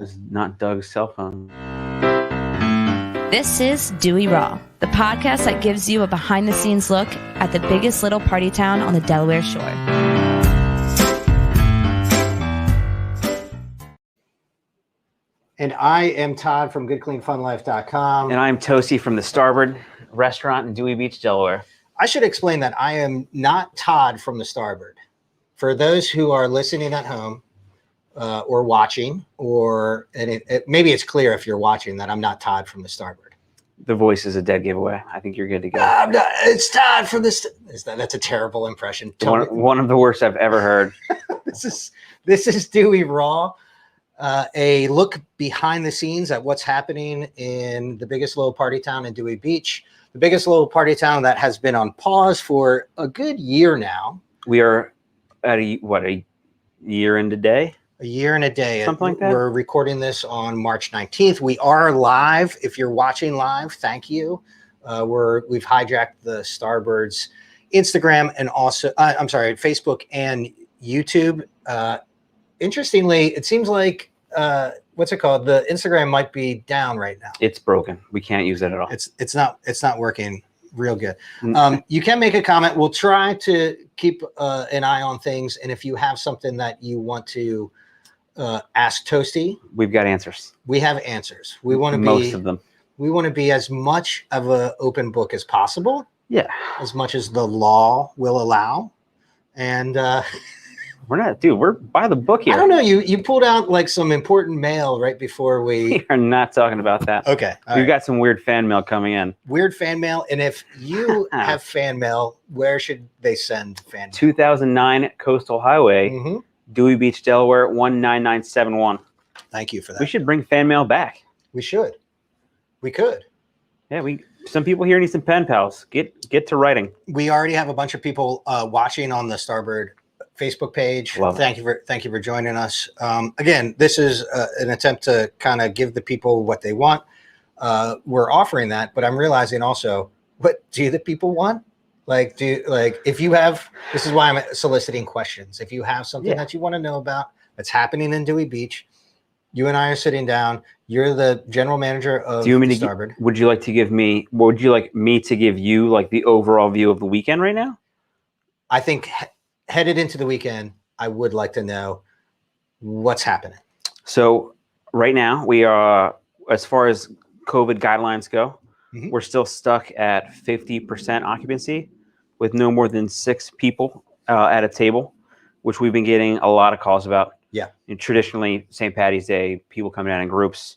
It's not Doug's cell phone. This is Dewey Raw, the podcast that gives you a behind-the-scenes look at the biggest little party town on the Delaware shore. And I am Todd from GoodCleanFunLife.com. And I'm Toastie from the Starboard Restaurant in Dewey Beach, Delaware. I should explain that I am not Todd from the Starboard. For those who are listening at home or watching, maybe it's clear if you're watching that I'm not Todd from the Starboard. The voice is a dead giveaway. I think you're good to go. It's Todd from the That's a terrible impression. One of the worst I've ever heard. This is Dewey Raw. A look behind the scenes at what's happening in the biggest little party town in Dewey Beach, the biggest little party town that has been on pause for a good year now. We are at a year and a day? A year and a day. Something like that? We're recording this on March 19th. We are live. If you're watching live, thank you. We've hijacked the Starbird's Instagram and also, Facebook and YouTube. Interestingly, it seems like what's it called? The Instagram might be down right now. It's broken. We can't use it at all. It's not working real good. You can make a comment. We'll try to keep an eye on things. And if you have something that you want to ask Toastie, we've got answers. We have answers. We want to be most of them. We want to be as much of an open book as possible. Yeah. As much as the law will allow. And we're by the book here. I don't know. You pulled out like some important mail right before we are not talking about that. Okay. We've got some weird fan mail coming in. Weird fan mail. And if you have fan mail, where should they send fan mail? 2009 Coastal Highway, Dewey Beach, Delaware, 19971. Thank you for that. We should bring fan mail back. We should. We could. Yeah, some people here need some pen pals. Get to writing. We already have a bunch of people watching on the Starboard Facebook page. Thank you for joining us. Again, this is an attempt to kind of give the people what they want. We're offering that, but I'm realizing also, what do the people want? If you have, this is why I'm soliciting questions. If you have something that you want to know about that's happening in Dewey Beach, you and I are sitting down. You're the general manager of Starboard. Would you like me to give you like the overall view of the weekend right now? I think headed into the weekend, I would like to know what's happening. So right now we are, as far as COVID guidelines go, we're still stuck at 50% occupancy with no more than 6 people at a table, which we've been getting a lot of calls about. Yeah. And traditionally, St. Patty's Day, people come down in groups,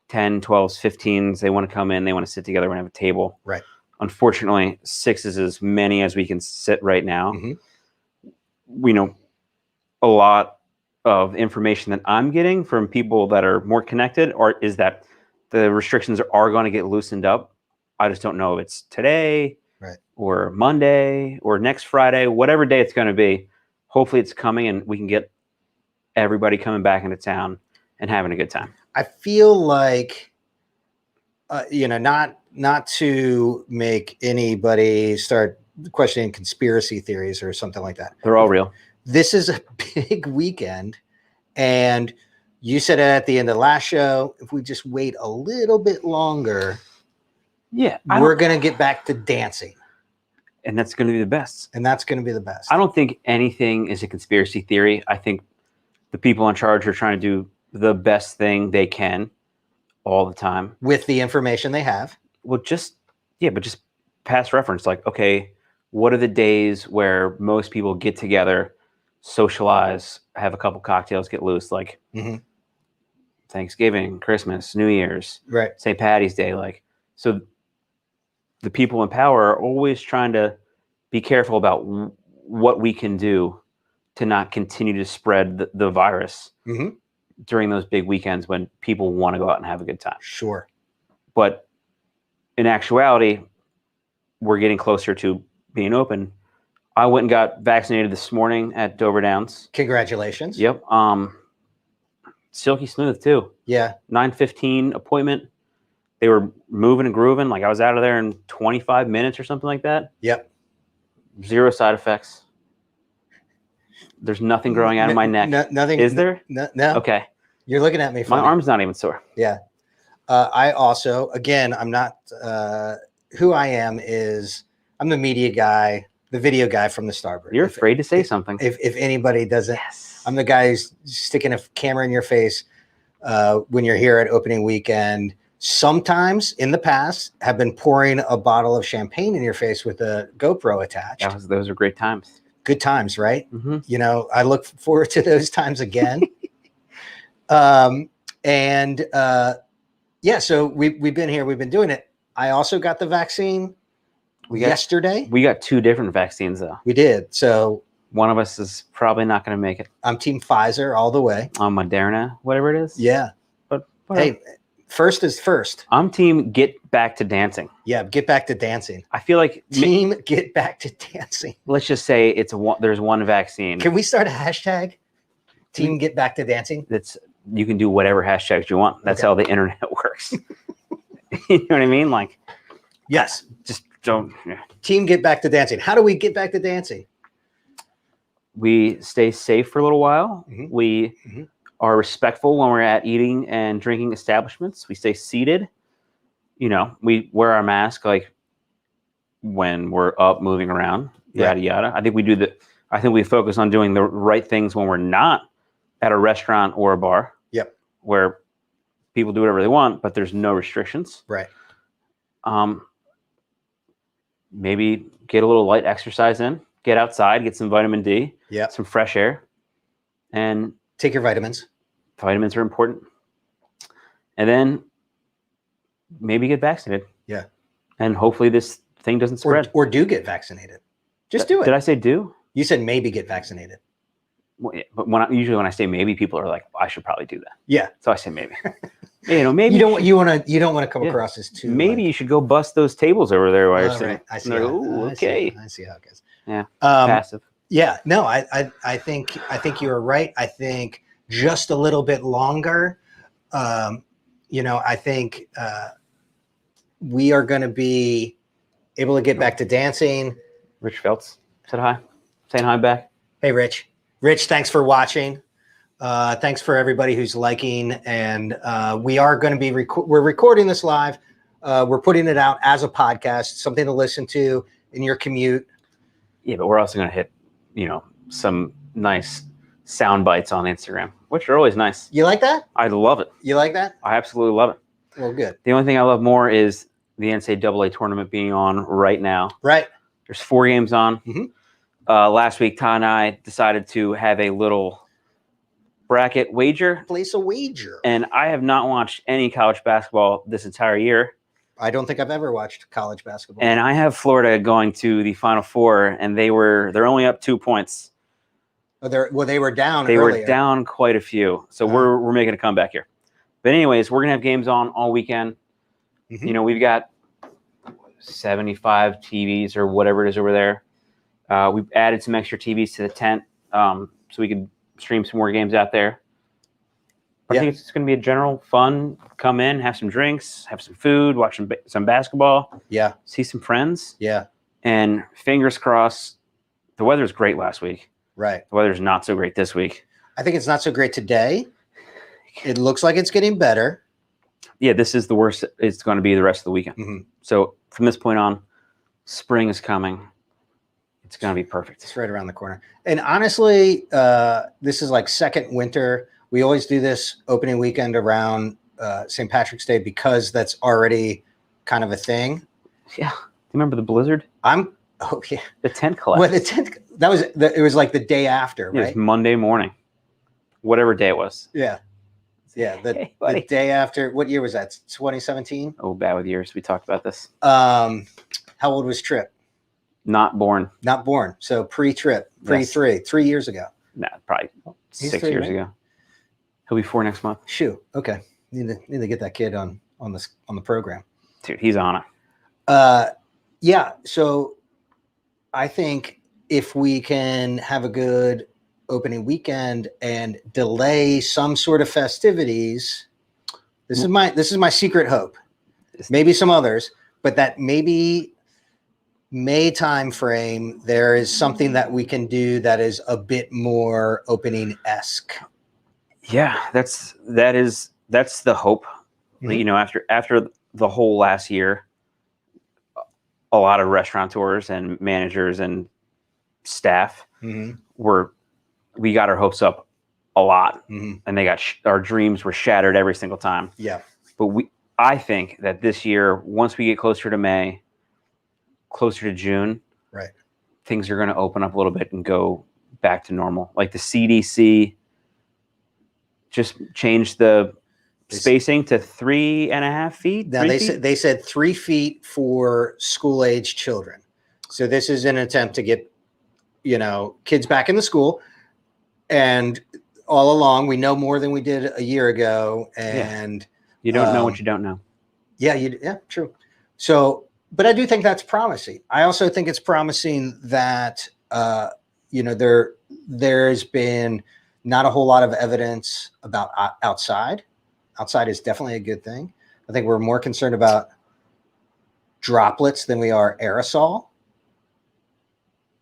10, 12s, 15s. They want to come in. They want to sit together and have a table. Right. Unfortunately, 6 is as many as we can sit right now. We know a lot of information that I'm getting from people that are more connected, or is that the restrictions are going to get loosened up. I just don't know if it's today or Monday or next Friday, whatever day it's going to be. Hopefully it's coming and we can get everybody coming back into town and having a good time. I feel like, not to make anybody start questioning conspiracy theories or something like that. They're all real. This is a big weekend. And you said it at the end of the last show, if we just wait a little bit longer, we're going to get back to dancing. And that's going to be the best. I don't think anything is a conspiracy theory. I think the people in charge are trying to do the best thing they can all the time. With the information they have. Well, just past reference. Like, okay, what are the days where most people get together, socialize, have a couple cocktails, get loose? Like Thanksgiving, Christmas, New Year's, St. Patty's Day. So the people in power are always trying to be careful about what we can do to not continue to spread the virus during those big weekends when people want to go out and have a good time. Sure. But in actuality, we're getting closer to being open. I went and got vaccinated this morning at Dover Downs. Congratulations. Yep. Silky smooth too. Yeah. 9:15 appointment. They were moving and grooving. Like I was out of there in 25 minutes or something like that. Yep. 0 side effects. There's nothing growing out of my neck. Nothing. Is there? No. Okay. You're looking at me funny. My arm's not even sore. Yeah. I also, again, I'm not, who I am is I'm the media guy, the video guy from the Starboard. You're afraid to say something. If anybody doesn't, Yes. I'm the guy who's sticking a camera in your face when you're here at opening weekend. Sometimes in the past have been pouring a bottle of champagne in your face with a GoPro attached. Those are great times. Good times, right? Mm-hmm. You know, I look forward to those times again. Yeah, so we've been here, we've been doing it. I also got the vaccine yesterday. We got 2 different vaccines though. We did. So one of us is probably not going to make it. I'm team Pfizer all the way. Moderna, whatever it is. Yeah. But whatever. Hey, first is first. I'm team get back to dancing. Yeah, get back to dancing. I feel like team get back to dancing. Let's just say there's one vaccine. Can we start a hashtag? Team get back to dancing? You can do whatever hashtags you want. That's how the internet works. You know what I mean? Like, yes. Just don't. Yeah. Team get back to dancing. How do we get back to dancing? We stay safe for a little while. Mm-hmm. We are respectful when we're at eating and drinking establishments. We stay seated. You know, we wear our mask like when we're up moving around, yada yada. I think we focus on doing the right things when we're not at a restaurant or a bar. Yep. Where people do whatever they want, but there's no restrictions. Right. Maybe get a little light exercise in, get outside, get some vitamin D, some fresh air, and take your vitamins. Vitamins are important. And then maybe get vaccinated. Yeah. And hopefully this thing doesn't spread. Or do get vaccinated. Just do it. Did I say do? You said maybe get vaccinated. Well, yeah, but usually when I say maybe, people are like, I should probably do that. Yeah. So I say maybe. Maybe you don't want to come across as too. Maybe you should go bust those tables over there while you're sitting. Right. I see. Okay. I see how it goes. Yeah. Passive. Yeah. No, I think you were right. I think just a little bit longer. I think we are going to be able to get back to dancing. Rich Feltz said hi. Saying hi back. Hey, Rich. Rich, thanks for watching. Thanks for everybody who's liking. And we are going to be we're recording this live. We're putting it out as a podcast, something to listen to in your commute. Yeah, but we're also going to hit, some nice sound bites on Instagram, which are always nice. You like that? I love it. You like that? I absolutely love it. Well, good. The only thing I love more is the NCAA tournament being on right now. Right. There's 4 games on. Mm-hmm. Last week, Todd and I decided to have a little bracket wager. Place a wager. And I have not watched any college basketball this entire year. I don't think I've ever watched college basketball. And I have Florida going to the Final Four, and they're only up 2 points. Oh, they were down. They earlier. were down quite a few. So we're making a comeback here. But anyways, we're gonna have games on all weekend. Mm-hmm. We've got 75 TVs or whatever it is over there. We've added some extra TVs to the tent so we can stream some more games out there. I think it's going to be a general fun. Come in, have some drinks, have some food, watch some basketball. Yeah. See some friends. Yeah. And fingers crossed, the weather was great last week. Right. The weather's not so great this week. I think it's not so great today. It looks like it's getting better. Yeah, this is the worst it's going to be the rest of the weekend. Mm-hmm. So from this point on, spring is coming. It's going to be perfect. It's right around the corner. And honestly, this is like second winter. We always do this opening weekend around St. Patrick's Day because that's already kind of a thing. Yeah. Do you remember the blizzard? Oh yeah. The tent collapsed. Well, the tent, it was like the day after, right? It was Monday morning. Whatever day it was. Yeah. Yeah. The day after. What year was that? 2017? Oh, bad with years. We talked about this. How old was Tripp? Not born. Not born. So pre-Tripp, pre-3, yes. 3 years ago. Nah, probably He's 6 3, years right? ago. He'll be 4 next month. Shoo. Okay. Need to get that kid on the program. Dude, he's on it. Yeah. So I think if we can have a good opening weekend and delay some sort of festivities, this is my secret hope. Maybe some others, but that maybe May time frame, there is something that we can do that is a bit more opening-esque. Yeah, that's the hope. Mhm. After the whole last year, a lot of restaurateurs and managers and staff we got our hopes up a lot, and they got our dreams were shattered every single time. Yeah. But I think that this year, once we get closer to May, closer to June, right, things are going to open up a little bit and go back to normal. Like the CDC just changed the spacing to 3.5 feet. Now they said 3 feet for school age children. So this is an attempt to get, kids back into school. And all along, we know more than we did a year ago. And you don't know what you don't know. Yeah, true. So, but I do think that's promising. I also think it's promising that, there's been not a whole lot of evidence about outside. Outside is definitely a good thing. I think we're more concerned about droplets than we are aerosol.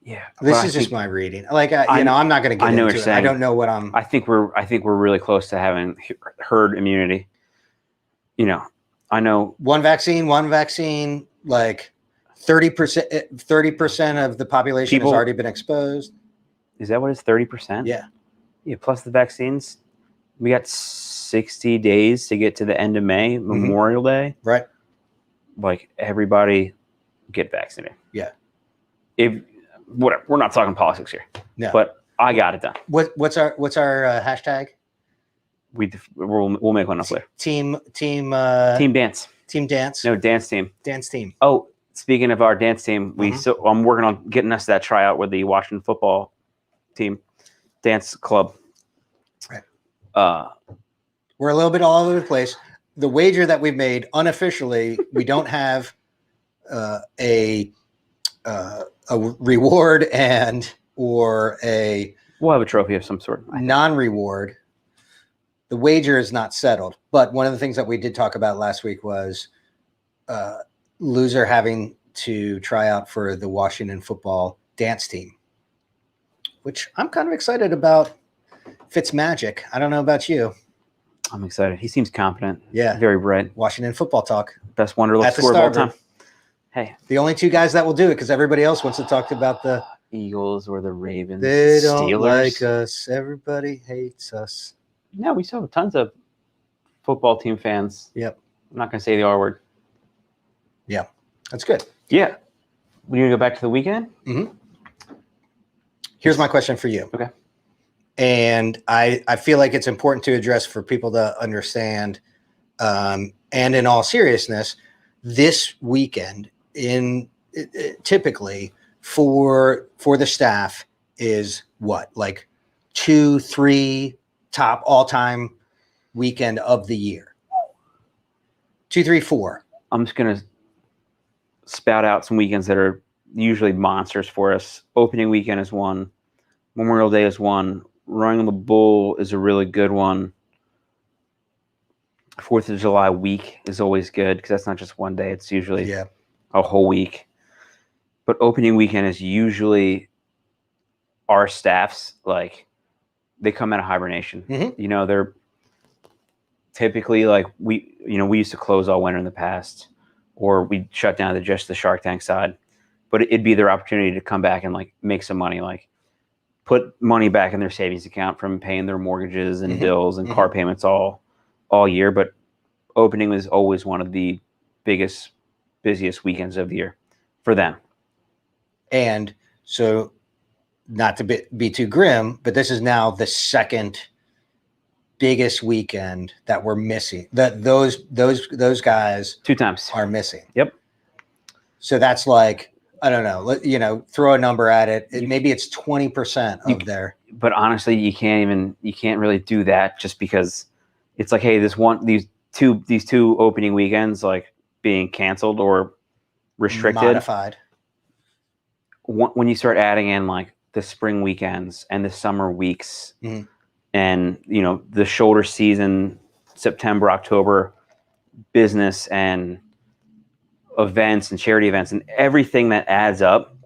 Yeah, this is just my reading. Like, I'm not going to get into it. I don't know what I'm. I think we're really close to having herd immunity. I know one vaccine, like 30% of the population has already been exposed. Is that what it's 30%? Yeah. Yeah. Plus the vaccines, we got 60 days to get to the end of May, Memorial Day. Right. Like everybody get vaccinated. Yeah. Whatever. We're not talking politics here. No. But I got it done. What's our hashtag? We'll make one up later. Team dance. Team dance. No, dance team. Dance team. Oh, speaking of our dance team, I'm working on getting us that tryout with the Washington football team dance club. Right. We're a little bit all over the place. The wager that we've made unofficially, we don't have a reward or we'll have a trophy of some sort. Non-reward. The wager is not settled, but one of the things that we did talk about last week was loser having to try out for the Washington football dance team, which I'm kind of excited about. Fitzmagic. I don't know about you. I'm excited. He seems confident. Yeah. Very bright. Washington football talk. Best Wonderlic score of all time. Hey. The only two guys that will do it because everybody else wants to talk about the Eagles or the Ravens. They don't like us. Everybody hates us. No, we still have tons of football team fans. Yep. I'm not going to say the R word. Yeah. That's good. Yeah. We need to go back to the weekend? Mm-hmm. Here's my question for you. Okay. And I feel like it's important to address for people to understand. And in all seriousness, this weekend typically for the staff is what? Like 2-3 top all-time weekend of the year. 2, 3, 4. I'm just going to spout out some weekends that are usually monsters for us. Opening weekend is one. Memorial Day is one. Running the Bull is a really good one. 4th of July week is always good because that's not just one day. It's usually a whole week. But opening weekend is usually our staff's, like, they come out of hibernation. Mm-hmm. They're typically like we used to close all winter in the past, or we'd shut down just the Shark Tank side. But it'd be their opportunity to come back and like make some money, like put money back in their savings account from paying their mortgages and bills and car payments all year. But opening was always one of the biggest, busiest weekends of the year for them. And so, not to be too grim, but this is now the second biggest weekend that we're missing. That those guys 2 times are missing. Yep. So that's like, I don't know, throw a number at it. Maybe it's 20% of their. But honestly, you can't really do that just because it's like, hey, these two opening weekends like being canceled or restricted, modified. When you start adding in like the spring weekends and the summer weeks, and the shoulder season, September, October, business and events and charity events and everything that adds up,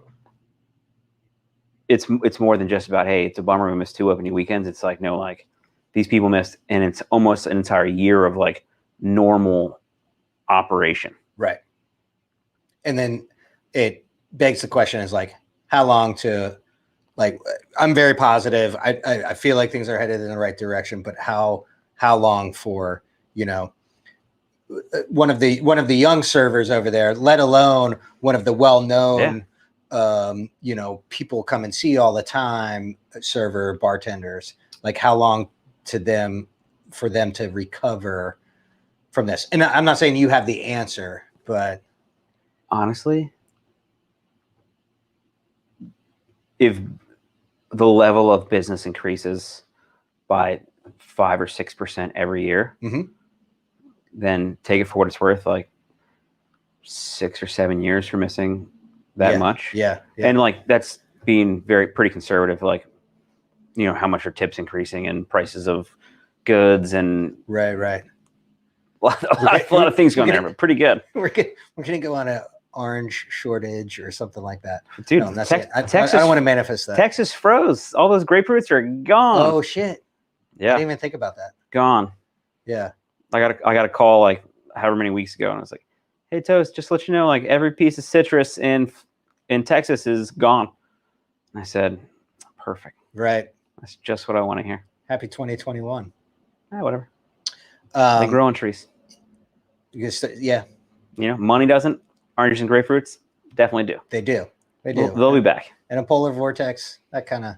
it's more than just about, hey, it's a bummer we missed 2 opening weekends. It's like, no, like these people missed, and it's almost an entire year of like normal operation. Right. And then it begs the question is like, how long to, like, I'm very positive. I feel like things are headed in the right direction, but how long for, you know, one of the young servers over there, let alone one of the well-known, you know, people come and see all the time, server bartenders, like how long for them to recover from this? And I'm not saying you have the answer, but honestly, if the level of business increases by 5 or 6% every year, then take it for what it's worth, like 6 or 7 years for missing that much. Yeah. And like, that's being pretty conservative. Like, you know, how much are tips increasing and prices of goods and right. a lot of things going there, but pretty good. We're gonna go on an orange shortage or something like that, dude. No, Texas, I don't want to manifest that. Texas froze. All those grapefruits are gone. Oh shit! Yeah, I didn't even think about that. Gone. Yeah, I got a call like however many weeks ago, and I was like, "Hey Toast, just to let you know, like every piece of citrus in Texas is gone." And I said, "Perfect. Right. That's just what I want to hear." Happy 2021. Whatever. They grow on trees. Yeah. You know, money doesn't. Oranges and grapefruits definitely do. They do. They'll be back. And a polar vortex, that kind of,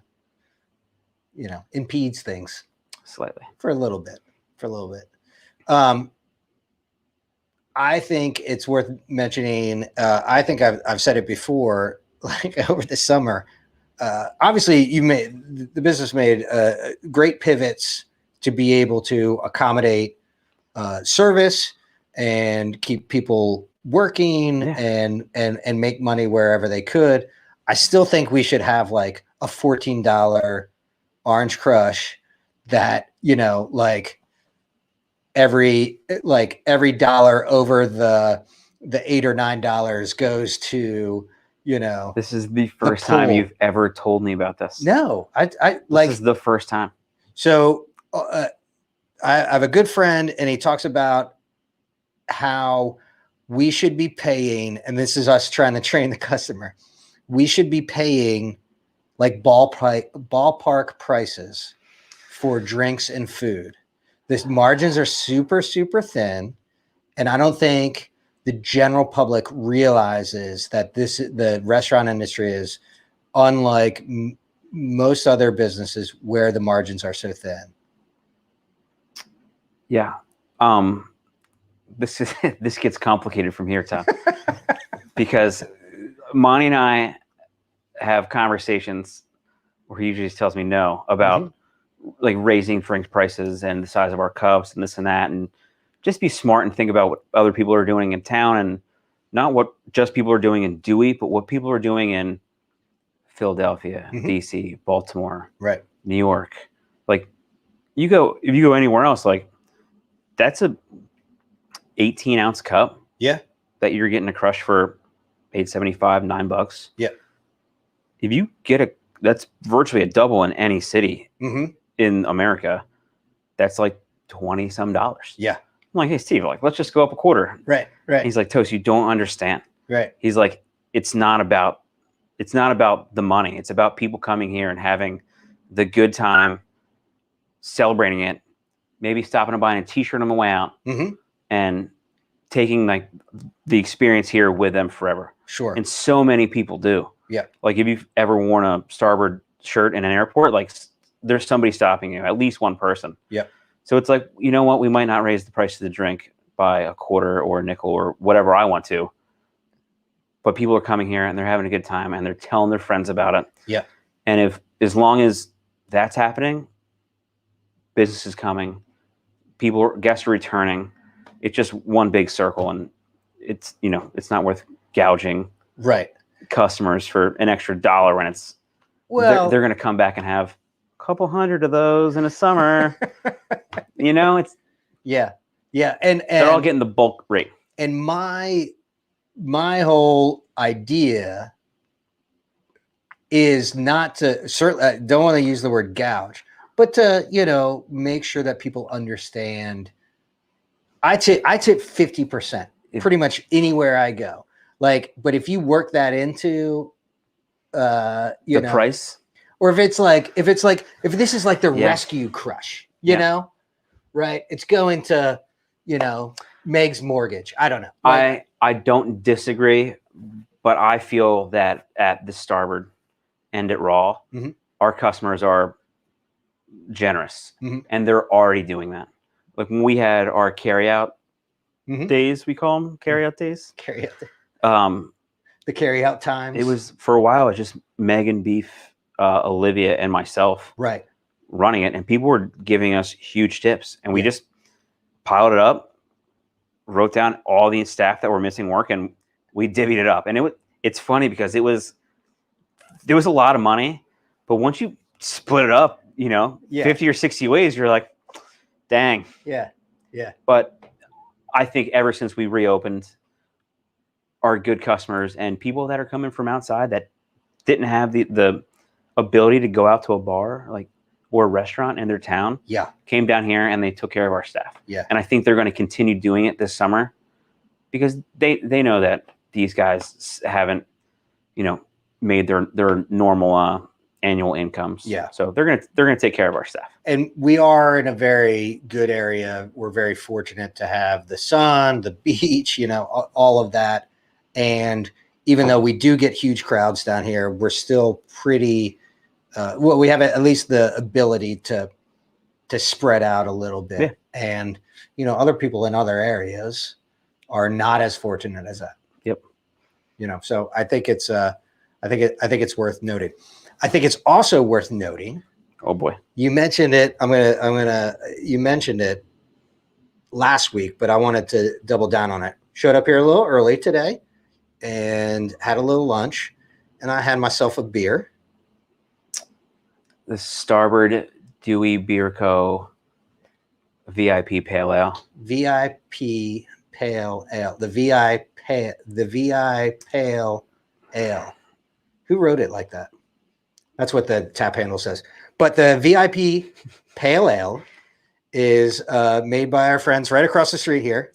you know, impedes things slightly for a little bit. I think it's worth mentioning. I think I've said it before, like over the summer. Obviously, the business made great pivots to be able to accommodate service and keep people working and make money wherever they could. I still think we should have like a $14 Orange Crush that, you know, like every dollar over the $8 or $9 goes to, you know. This is the first time you've ever told me about this. No, this is the first time. So I have a good friend, and he talks about how we should be paying, and this is us trying to train the customer. We should be paying like ballpark prices for drinks and food. The margins are super, super thin, and I don't think the general public realizes that the restaurant industry is unlike most other businesses where the margins are so thin. Yeah. This gets complicated from here, Tom, because Monty and I have conversations where he usually just tells me no about like raising drink prices and the size of our cups and this and that, and just be smart and think about what other people are doing in town, and not what just people are doing in Dewey, but what people are doing in Philadelphia, DC, Baltimore, right, New York. Like if you go anywhere else, like that's a 18-ounce cup. Yeah. That you're getting a crush for $8.75, $9. Yeah. If you get that's virtually a double in any city in America. That's like $20-some. Yeah. I'm like, hey Steve, like let's just go up a quarter. Right. He's like, Toast, you don't understand. Right. He's like, it's not about the money. It's about people coming here and having the good time, celebrating it, maybe stopping and buying a t-shirt on the way out, and taking like the experience here with them forever. Sure. And so many people do. Yeah. Like if you've ever worn a Starboard shirt in an airport, like there's somebody stopping you, at least one person. Yeah. So it's like, you know what? We might not raise the price of the drink by a quarter or a nickel or whatever I want to, but people are coming here and they're having a good time and they're telling their friends about it. Yeah. And as long as that's happening, business is coming, guests are returning. It's just one big circle, and it's not worth gouging customers for an extra $1 when they're going to come back and have a couple hundred of those in a summer. It's and they're all getting the bulk rate. And my whole idea is not to, certainly I don't want to use the word gouge, but to, make sure that people understand, I tip 50% pretty much anywhere I go. Like, but if you work that into, the price, or if this is like the rescue crush, right? It's going to, Meg's mortgage. I don't know. I don't disagree, but I feel that at the Starboard and at Raw, our customers are generous, and they're already doing that. Like when we had our carryout days, we call them carryout days. The carryout times. It was for a while. It's just Megan, Beef, Olivia, and myself, right, running it, and people were giving us huge tips, and we just piled it up, wrote down all the staff that were missing work, and we divvied it up. And it's funny because there was a lot of money, but once you split it up, 50 or 60 ways, you're like, dang. Yeah. But I think ever since we reopened, our good customers and people that are coming from outside that didn't have the ability to go out to a bar or a restaurant in their town, came down here and they took care of our staff. Yeah. And I think they're going to continue doing it this summer because they know that these guys haven't, made their normal annual incomes. Yeah. So they're gonna take care of our staff. And we are in a very good area. We're very fortunate to have the sun, the beach, all of that. And even though we do get huge crowds down here, we're still pretty. We have at least the ability to spread out a little bit. Yeah. And other people in other areas are not as fortunate as that. Yep. So I think it's I think it's worth noting. I think it's also worth noting. Oh boy. You mentioned it. You mentioned it last week, but I wanted to double down on it. Showed up here a little early today and had a little lunch, and I had myself a beer. The Starboard Dewey Beer Co. VIP Pale Ale. VIP Pale Ale. The VI Pale Ale. Who wrote it like that? That's what the tap handle says. But the VIP Pale Ale is made by our friends right across the street here.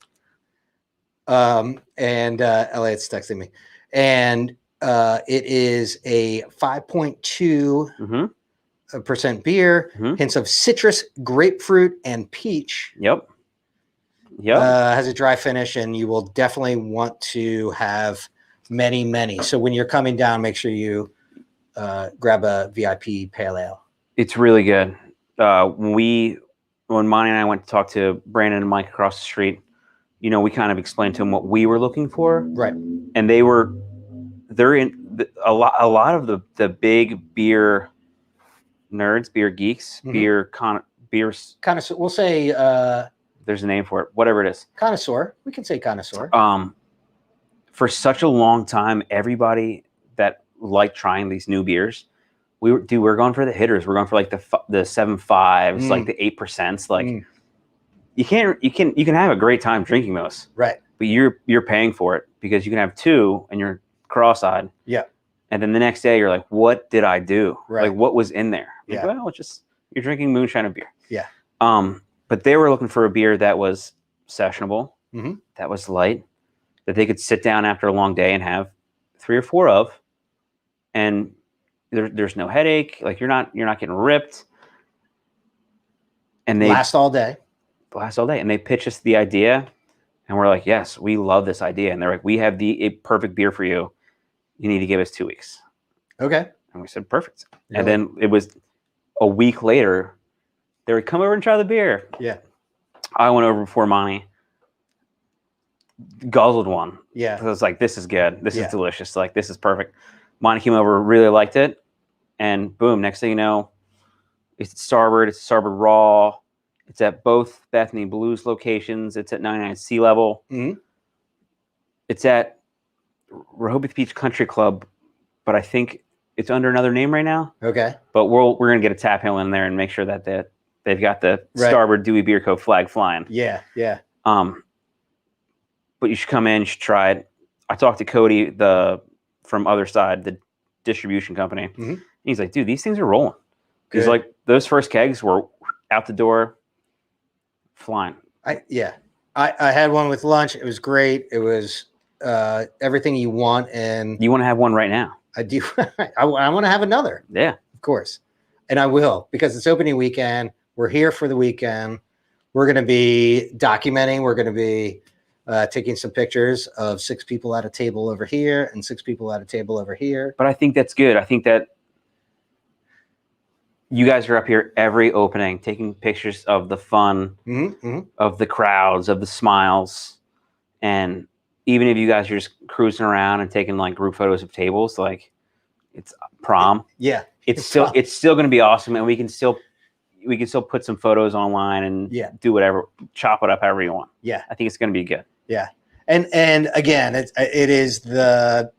And Elliot's texting me. And it is a 5.2% beer, hints of citrus, grapefruit, and peach. Yep. Has a dry finish, and you will definitely want to have many. So when you're coming down, make sure you grab a VIP Pale Ale. It's really good. When Monty and I went to talk to Brandon and Mike across the street, we kind of explained to them what we were looking for. Right. And they're in a lot of the big beer nerds, beer geeks, beers. Connoisseur. We'll say there's a name for it, whatever it is. Connoisseur. We can say connoisseur. For such a long time, everybody that liked trying these new beers, we're going for the hitters. We're going for like the 7.5s, like the 8%. Like you can have a great time drinking those, right? But you're paying for it because you can have two and you're cross-eyed. Yeah. And then the next day you're like, what did I do? Right. Like what was in there? Yeah. Like, well, you're drinking moonshine and beer. Yeah. But they were looking for a beer that was sessionable, that was light, that they could sit down after a long day and have 3 or 4 of, and there's no headache. Like you're not getting ripped. And they last all day. And they pitched us the idea, and we're like, yes, we love this idea. And they're like, we have a perfect beer for you. You need to give us 2 weeks. Okay. And we said, perfect. Really? And then it was a week later, they would come over and try the beer. Yeah. I went over before Monty, guzzled one. Yeah. I was like, this is good. This is delicious. Like, this is perfect. Monty came over, really liked it. And boom, next thing you know, it's Starboard Raw. It's at both Bethany Blues locations. It's at 99 Sea Level. It's at Rehoboth Beach Country Club, but I think it's under another name right now. Okay. But we're going to get a tap handle in there and make sure that they've got the Starboard Dewey Beer Co. flag flying. Yeah. But you should come in, you should try it. I talked to Cody, from Other Side, the distribution company. He's like, dude, these things are rolling. Because like those first kegs were out the door, flying. I had one with lunch. It was great. It was everything you want, and you want to have one right now. I do. I want to have another. Yeah, of course, and I will, because it's opening weekend. We're here for the weekend. We're going to be documenting. We're going to be taking some pictures of 6 people at a table over here and 6 people at a table over here. But I think that's good. I think that you guys are up here every opening, taking pictures of the fun, of the crowds, of the smiles. And even if you guys are just cruising around and taking like group photos of tables, like it's prom. Yeah. It's still going to be awesome. And we can still put some photos online and do whatever, chop it up however you want. Yeah. I think it's going to be good. Yeah. And again, it is the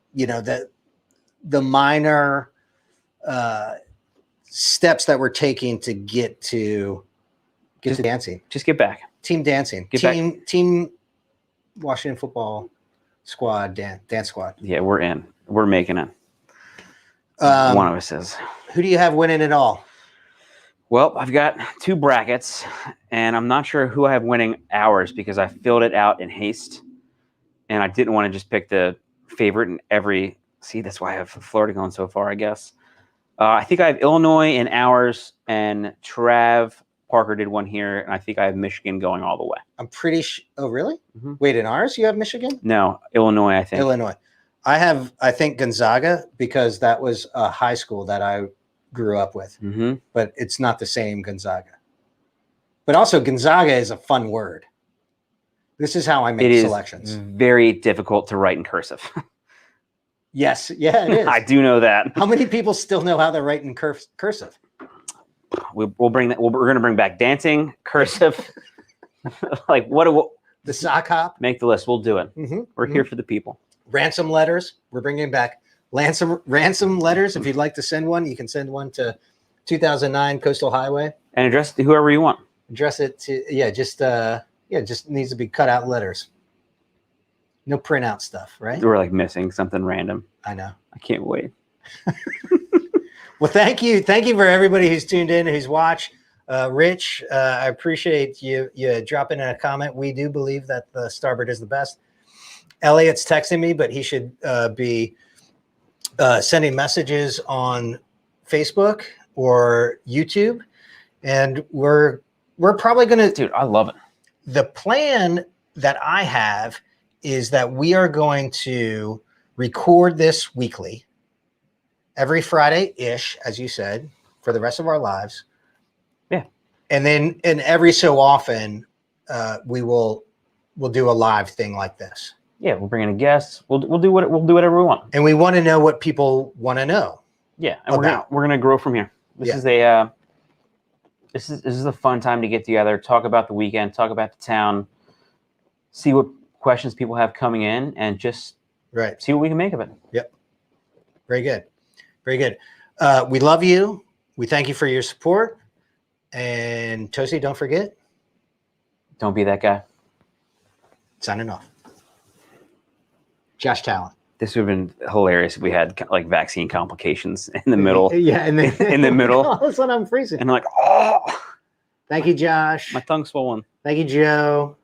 minor, steps that we're taking to get to dancing. Just get back. Team dancing. Team Washington football squad, dance squad. Yeah, we're in. We're making it. One of us is. Who do you have winning it all? Well, I've got 2 brackets, and I'm not sure who I have winning ours because I filled it out in haste, and I didn't want to just pick the favorite in every. See, that's why I have Florida going so far, I guess. I think I have Illinois in ours, and Trav Parker did one here, and I think I have Michigan going all the way. I'm pretty sure. Oh, really? Mm-hmm. Wait, in ours you have Michigan? No, Illinois, I think. Illinois. I think Gonzaga, because that was a high school that I grew up with. Mm-hmm. But it's not the same Gonzaga. But also Gonzaga is a fun word. This is how I make selections. It is very difficult to write in cursive. Yes. Yeah, it is. I do know that. How many people still know how to write in cursive? We'll bring that. We're going to bring back dancing, cursive. Like the sock hop. Make the list. We'll do it. Mm-hmm. We're here for the people. Ransom letters. We're bringing back ransom letters. If you'd like to send one, you can send one to 2009 Coastal Highway and address it to whoever you want. Address it to just needs to be cut out letters. No printout stuff, right? We're like missing something random. I know. I can't wait. Well, thank you for everybody who's tuned in, who's watched. Rich, I appreciate you dropping in a comment. We do believe that the Starboard is the best. Elliot's texting me, but he should be sending messages on Facebook or YouTube, and we're probably gonna. Dude, I love it. The plan that I have is that we are going to record this weekly, every Friday-ish, as you said, for the rest of our lives. Yeah. And then, every so often, we'll do a live thing like this. Yeah, we'll bring in a guest. We'll do whatever we want. And we want to know what people want to know. Yeah, and we're gonna grow from here. This is a fun time to get together, talk about the weekend, talk about the town, see what questions people have coming in, and just see what we can make of it. Yep. Very good. Very good. We love you. We thank you for your support. And Toastie, don't forget. Don't be that guy. Signing off. Josh Talon. This would have been hilarious if we had like vaccine complications in the middle. Yeah, in the middle. All of a sudden I'm freezing. And I'm like, oh. Thank you, Josh. My tongue's swollen. Thank you, Joe.